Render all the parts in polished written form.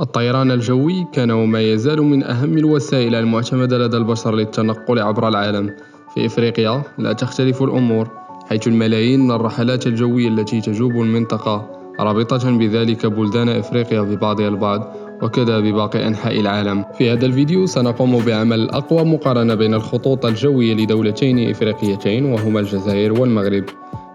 الطيران الجوي كان وما يزال من أهم الوسائل المعتمدة لدى البشر للتنقل عبر العالم. في إفريقيا لا تختلف الأمور، حيث الملايين من الرحلات الجوية التي تجوب المنطقة رابطة بذلك بلدان إفريقيا ببعضها البعض وكذا بباقي أنحاء العالم. في هذا الفيديو سنقوم بعمل أقوى مقارنة بين الخطوط الجوية لدولتين إفريقيتين وهما الجزائر والمغرب.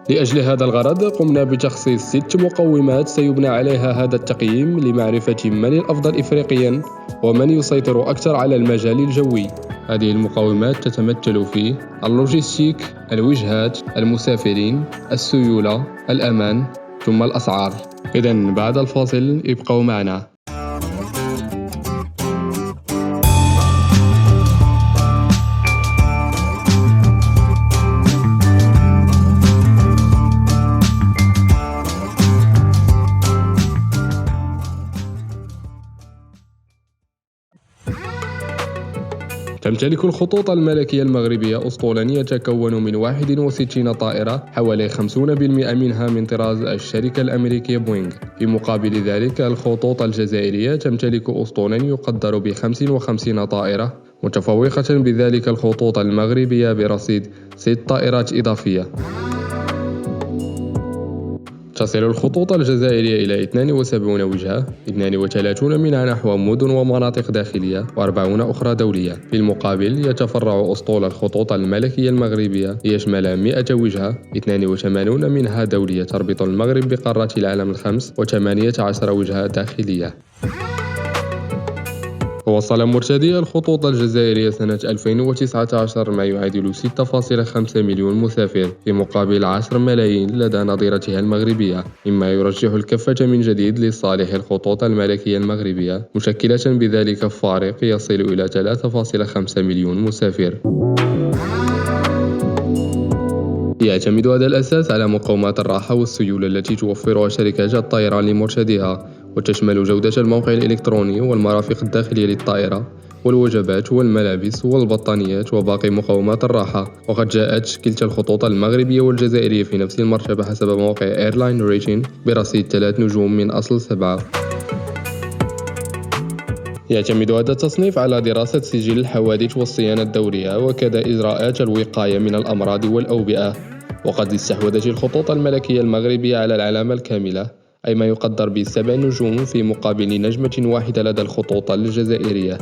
لأجل هذا الغرض قمنا بتخصيص 6 مقومات سيبنى عليها هذا التقييم لمعرفة من الأفضل إفريقيا ومن يسيطر أكثر على المجال الجوي. هذه المقومات تتمثل في اللوجستيك، الوجهات، المسافرين، السيولة، الأمان، ثم الأسعار. إذن بعد الفاصل ابقوا معنا. تمتلك الخطوط الملكية المغربية أسطولا يتكون من 61 طائرة، حوالي 50% منها من طراز الشركة الأمريكية بوينغ. في مقابل ذلك الخطوط الجزائرية تمتلك أسطولا يقدر ب 55 طائرة، متفوقة بذلك الخطوط المغربية برصيد 6 طائرات إضافية. تصل الخطوط الجزائرية إلى 72 وجهة، 32 منها نحو مدن ومناطق داخلية و40 أخرى دولية. في المقابل يتفرع أسطول الخطوط الملكية المغربية ليشمل 100 وجهة، 82 منها دولية تربط المغرب بقارات العالم الخمس و18 وجهة داخلية. وصل مرتدي الخطوط الجزائرية سنة 2019 ما يعادل 6.5 مليون مسافر في مقابل 10 ملايين لدى نظيرتها المغربية، مما يرجح الكفة من جديد لصالح الخطوط الملكية المغربية، مشكلة بذلك فارق يصل إلى 3.5 مليون مسافر. يعتمد هذا الأساس على مقومات الراحة والسيولة التي توفرها شركات الطيران لمرتديها، وتشمل جودة الموقع الإلكتروني والمرافق الداخلية للطائرة والوجبات والملابس والبطانيات وباقي مقومات الراحة. وقد جاءت كلتا الخطوط المغربية والجزائرية في نفس المرتبة حسب موقع ايرلاين ريتين برصيد 3 نجوم من أصل 7. يعتمد هذا التصنيف على دراسة سجل الحوادث والصيانة الدورية وكذا إجراءات الوقاية من الأمراض والأوبئة. وقد استحوذت الخطوط الملكية المغربية على العلامة الكاملة، أي ما يقدر ب7 نجوم في مقابل نجمة واحدة لدى الخطوط الجزائرية.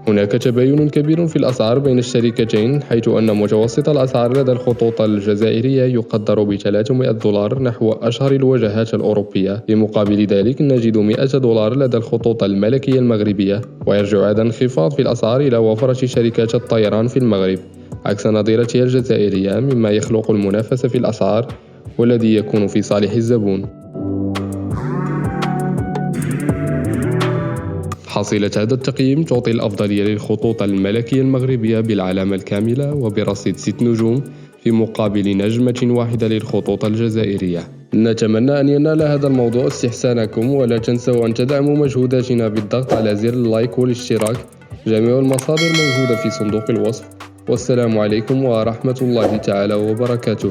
هناك تباين كبير في الأسعار بين الشركتين، حيث أن متوسط الأسعار لدى الخطوط الجزائرية يقدر ب $300 نحو أشهر الوجهات الأوروبية. في مقابل ذلك نجد $100 لدى الخطوط الملكية المغربية، ويرجع هذا الانخفاض في الأسعار إلى وفرة شركات الطيران في المغرب عكس نظيرتها الجزائرية، مما يخلق المنافسة في الأسعار والذي يكون في صالح الزبون. حصيلة هذا التقييم تعطي الأفضلية للخطوط الملكية المغربية بالعلامة الكاملة وبرصيد 6 نجوم في مقابل نجمة واحدة للخطوط الجزائرية. نتمنى أن ينال هذا الموضوع استحسانكم، ولا تنسوا أن تدعموا مجهوداتنا بالضغط على زر اللايك والاشتراك. جميع المصادر موجودة في صندوق الوصف. والسلام عليكم ورحمة الله تعالى وبركاته.